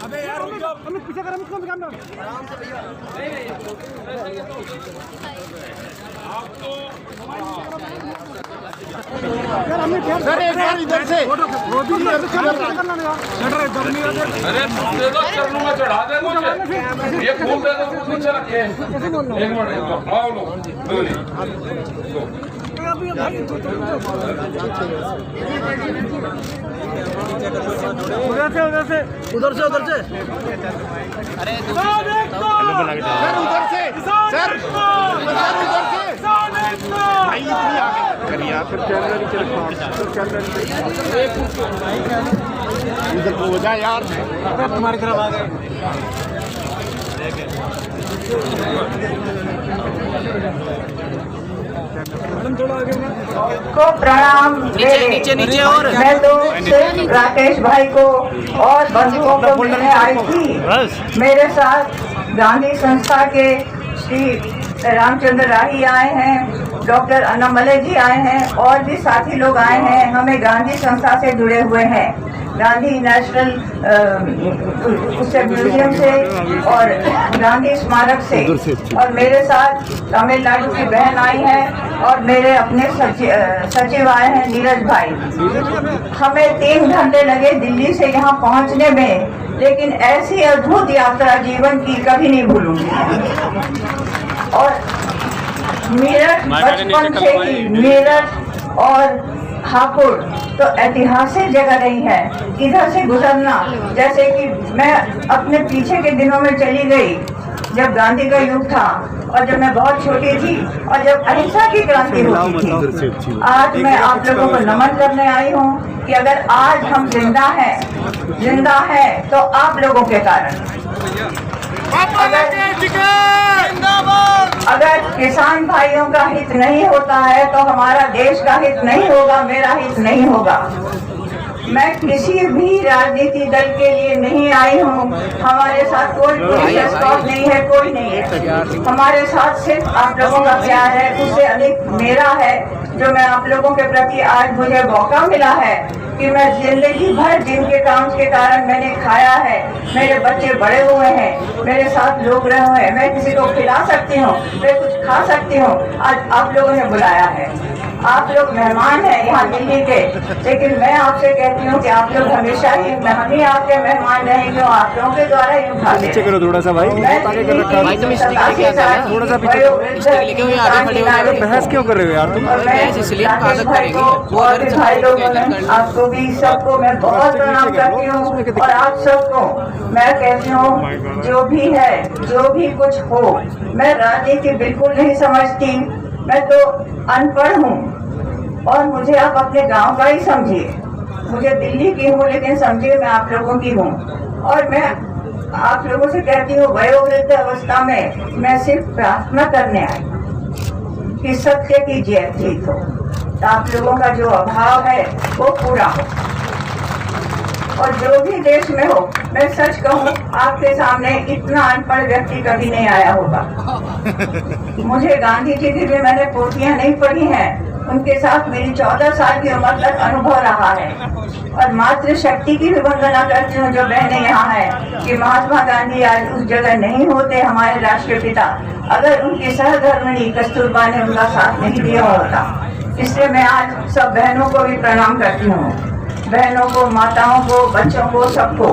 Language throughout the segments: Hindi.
अबे यार अमित पीछे कर, अमित कौन काम कर आराम से भैया। आपको यार अमित यार सर एक बार इधर से रोटी इधर से करना यार शटर इधर नहीं आते। अरे दे दो चरणों में चढ़ा दे मुझे, ये फूल दे दो कुछ नीचे रखे। एक मिनट आओ लो अभी भाई उधर से अरे सर उधर से सर उधर से भाई इतनी आगे करिए आप फिर कैमरा नीचे रखो इधर को हो जाए यार तुम्हारी तरफ आ गए। को प्रणाम। नीचे और मैं तो सिर्फ राकेश भाई को और बंधुओं को मिलने आई थी। मेरे साथ गांधी संस्था के श्री रामचंद्र राही आए हैं, डॉक्टर अन्नामलई जी आए हैं और भी साथी लोग आए हैं। हमें गांधी संस्था से जुड़े हुए हैं, गांधी नेशनल उससे म्यूजियम से और गांधी स्मारक से। और मेरे साथ तमिलनाडु की बहन आई है और मेरे अपने सचिव आए हैं नीरज भाई। हमें 3 घंटे लगे दिल्ली से यहाँ पहुँचने में, लेकिन ऐसी अद्भुत यात्रा जीवन की कभी नहीं भूलूंगी। और मेरठ बचपन से ही मेरठ और हापुड़ तो ऐतिहासिक जगह रही है। इधर से गुजरना, जैसे कि मैं अपने पीछे के दिनों में चली गई जब गांधी का युग था और जब मैं बहुत छोटी थी और जब अहिंसा की क्रांति होती थी। आज मैं आप लोगों को नमन करने आई हूँ कि अगर आज हम जिंदा है तो आप लोगों के कारण। अगर किसान भाइयों का हित नहीं होता है तो हमारा देश का हित नहीं होगा, मेरा हित नहीं होगा। मैं किसी भी राजनीति दल के लिए नहीं आई हूँ। हमारे साथ कोई पुलिस एस्कॉर्ट नहीं है, कोई नहीं है। हमारे साथ सिर्फ आप लोगों का प्यार है, उससे अधिक मेरा है, जो मैं आप लोगों के प्रति आज मुझे मौका मिला है कि मैं जिंदगी भर जिनके काम के कारण मैंने खाया है, मेरे बच्चे बड़े हुए हैं, मेरे साथ लोग रहे हुए हैं, मैं किसी को खिला सकती हूँ, मैं कुछ खा सकती हूँ। आज आप लोगों ने बुलाया है, आप लोग मेहमान हैं यहाँ दिल्ली के, लेकिन मैं आपसे कहती हूँ कि आप लोग हमेशा ही हम ही आपके मेहमान रहेंगे, आप लोगों के द्वारा ही उठाते हैं। करो थोड़ा सा भाई, थोड़ा सा पीछे। बहस क्यों कर रहे हो यार तुम? आपको भी सबको मैं बहुत प्रणाम करती हूँ और आप सबको मैं कहती हूँ जो भी है, जो भी कुछ हो, मैं राजनीति बिल्कुल नहीं समझती। मैं तो अनपढ़ हूँ और मुझे आप अपने गांव का ही समझिए। मुझे दिल्ली की हूँ लेकिन समझिए मैं आप लोगों की हूँ। और मैं आप लोगों से कहती हूँ वयोवृद्ध अवस्था में मैं सिर्फ प्रार्थना करने आई कि सत्य की जय जीत हो, आप लोगों का जो अभाव है वो पूरा हो। और जो भी देश में हो, मैं सच कहूँ आपके सामने इतना अनपढ़ व्यक्ति कभी नहीं आया होगा। मुझे गांधी जी की भी मैंने पोथियां नहीं पढ़ी हैं, उनके साथ मेरी 14 साल की उम्र तक अनुभव रहा है। और मातृ शक्ति की भी वंदना करती हूँ जो बहनें यहाँ हैं, कि महात्मा गांधी आज उस जगह नहीं होते, हमारे राष्ट्रपिता, अगर उनकी सहधर्मिणी कस्तूरबा ने उनका साथ नहीं दिया होता। इसलिए मैं आज सब बहनों को भी प्रणाम करती हूँ, बहनों को, माताओं को, बच्चों को, सबको।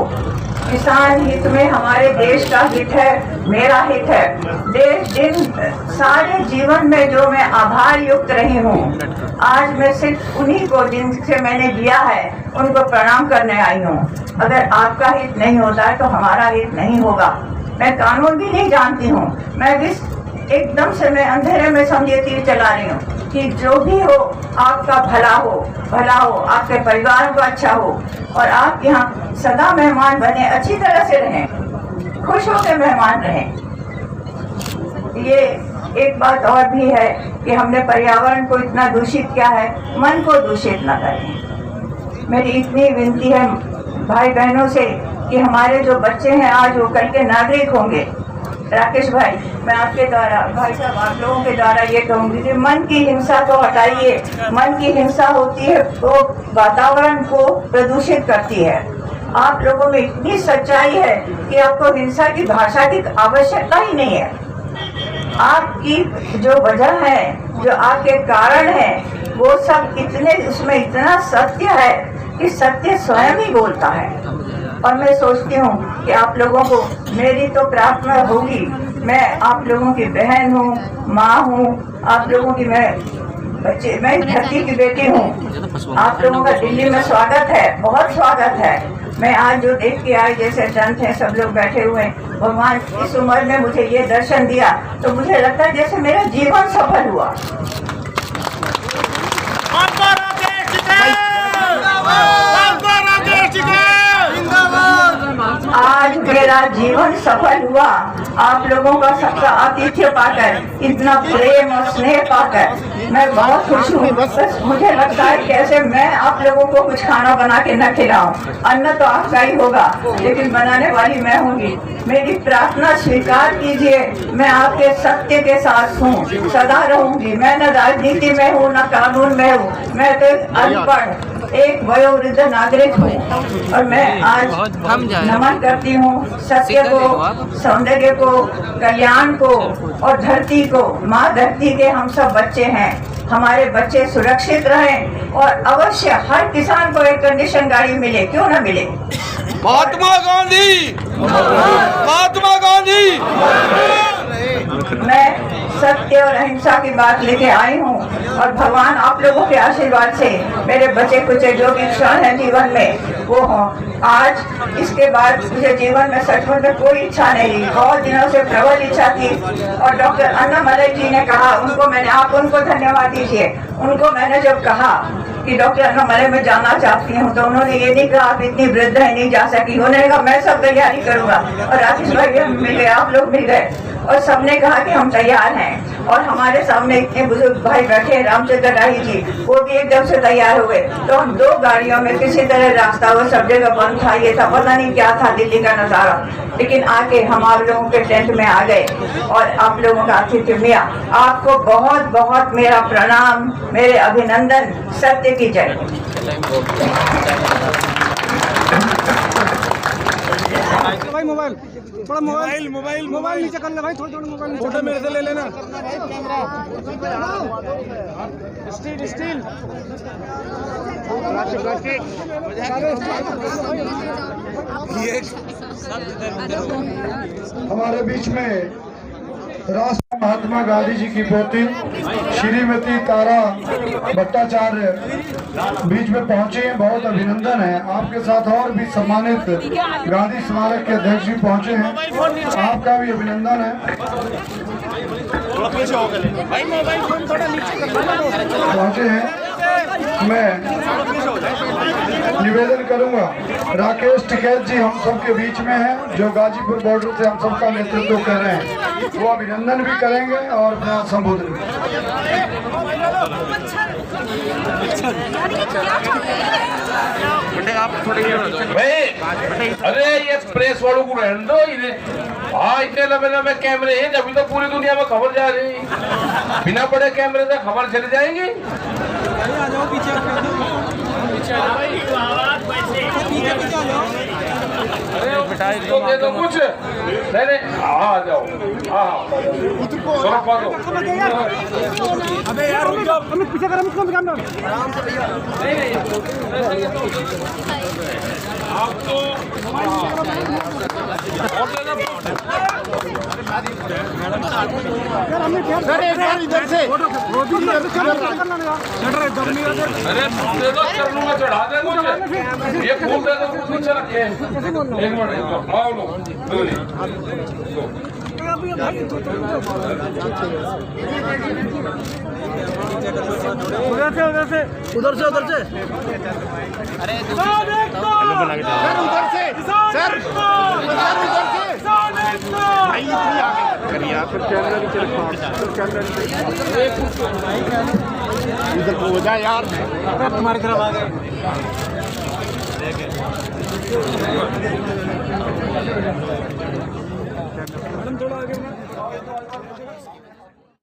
किसान हित में हमारे देश का हित है, मेरा हित है। देश दिन सारे जीवन में जो मैं आभार युक्त रही हूँ, आज मैं सिर्फ उन्हीं को जिनसे मैंने दिया है उनको प्रणाम करने आई हूँ। अगर आपका हित नहीं होता है तो हमारा हित नहीं होगा। मैं कानून भी नहीं जानती हूँ, मैं भी एकदम से मैं अंधेरे में समझे तीर चला रही हूँ कि जो भी हो आपका भला हो, आपके परिवार का अच्छा हो और आप यहाँ सदा मेहमान बने, अच्छी तरह से रहें, खुश होकर मेहमान रहें। ये एक बात और भी है कि हमने पर्यावरण को इतना दूषित किया है, मन को दूषित न करें। मेरी इतनी विनती है भाई बहनों से कि हमारे जो बच्चे हैं आज वो कल के नागरिक होंगे। राकेश भाई, मैं आपके द्वारा, भाई साहब आप लोगों के द्वारा ये कहूँगी कि मन की हिंसा को हटाइए। मन की हिंसा होती है तो वातावरण को प्रदूषित करती है। आप लोगों में इतनी सच्चाई है कि आपको हिंसा की भाषा की आवश्यकता ही नहीं है। आपकी जो वजह है, जो आपके कारण है, वो सब इतने, उसमें इतना सत्य है कि सत्य स्वयं ही बोलता है। और मैं सोचती हूँ कि आप लोगों को मेरी तो प्रार्थना होगी, मैं आप लोगों की बहन हूँ, माँ हूँ, आप लोगों की मैं धरती की बेटी हूँ। आप लोगों का दिल्ली में स्वागत है, बहुत स्वागत है। मैं आज जो देख के आई, जैसे संत हैं सब लोग बैठे हुए, भगवान इस उम्र में मुझे ये दर्शन दिया तो मुझे लगता है जैसे मेरा जीवन सफल हुआ। आज मेरा जीवन सफल हुआ आप लोगों का सबका आतिथ्य पाकर, इतना प्रेम और स्नेह पाकर मैं बहुत खुश हूँ। बस मुझे लगता है कैसे मैं आप लोगों को कुछ खाना बना के न खिलाऊं, अन्न तो आपका ही होगा लेकिन बनाने वाली मैं होंगी। मेरी प्रार्थना स्वीकार कीजिए, मैं आपके सत्य के साथ हूँ, सदा रहूंगी। मैं न राजनीति में हूँ न कानून में हूँ, मैं तो अनपढ़ एक वयोवृद्ध नागरिक हूँ और मैं आज नमन करती हूँ सत्य को, सौंदर्य को, कल्याण को और धरती को। माँ धरती के हम सब बच्चे हैं, हमारे बच्चे सुरक्षित रहें और अवश्य हर किसान को एक कंडीशन गाड़ी मिले, क्यों ना मिले। महात्मा गांधी, महात्मा गांधी। मैं सत्य और अहिंसा की बात लेके आई हूँ और भगवान आप लोगों के आशीर्वाद से मेरे बचे कुचे जो भी क्षण है जीवन में वो हों। आज इसके बाद मुझे जीवन में सचमुच में कोई इच्छा नहीं, बहुत दिनों से प्रबल इच्छा थी और डॉक्टर अन्नामलई जी ने कहा, उनको मैंने, आप उनको धन्यवाद दीजिए, उनको मैंने जब कहा कि डॉक्टर अन्नामलई में जाना चाहती हूँ तो उन्होंने ये नहीं कहा आप इतनी वृद्ध है नहीं जा सकी, उन्होंने कहा मैं सब तैयारी करूंगा। और राकेश भाई हम मिल गए, आप लोग मिल गए और सबने कहा कि हम तैयार हैं। और हमारे सामने इतने बुजुर्ग भाई बैठे हैं, रामचंद्र राही जी, वो भी एकदम से तैयार हो गए। तो हम 2 गाड़ियों में किसी तरह रास्ता, वो सब जगह बंद था, ये था, पता नहीं क्या था दिल्ली का नजारा, लेकिन आके हम आप लोगों के टेंट में आ गए और आप लोगों का आतिथ्य मिला। आपको बहुत बहुत मेरा प्रणाम, मेरे अभिनंदन। सत्य की जय। भाई मोबाइल थोड़ा मोबाइल नीचे कर ले भाई, थोड़ा मोबाइल फोटो मेरे से ले लेना। स्टील हमारे बीच में राष्ट्र महात्मा गांधी जी की पोती श्रीमती तारा भट्टाचार्य बीच में पहुंचे हैं, बहुत अभिनंदन है। आपके साथ और भी सम्मानित गांधी स्मारक के अध्यक्ष भी पहुंचे हैं, आपका भी अभिनंदन है। पहुंचे हैं, मैं निवेदन करूंगा, राकेश टिकैत जी हम सब के बीच में हैं, जो गाजीपुर बॉर्डर से हम सबका नेतृत्व कर रहे हैं, वो अभिनंदन भी करेंगे और अपना संबोधन भाई अरे ये प्रेस वालों को रहने दो, हाँ इतने लंबे लंबे कैमरे हैं, जब तो पूरी दुनिया में खबर जा रही, बिना बड़े कैमरे से खबर चले जाएंगी। अरे तो दे दो कुछ, नहीं आ जाओ, अबे यार रुक जाओ, पीछे कर आपको इधर से अरे दे दो, कर लूंगा, चढ़ा दे मुझे, ये फूल दे दो, कुछ नीचे रखे, एक मिनट आओ लो, उधर से अरे बना के सर उधर से भाई इतनी आगे करिए आप, फिर कैमरा नीचे रखो, इधर को हो जाए यार, तुम्हारी तरफ आ गए। थोड़ा आगे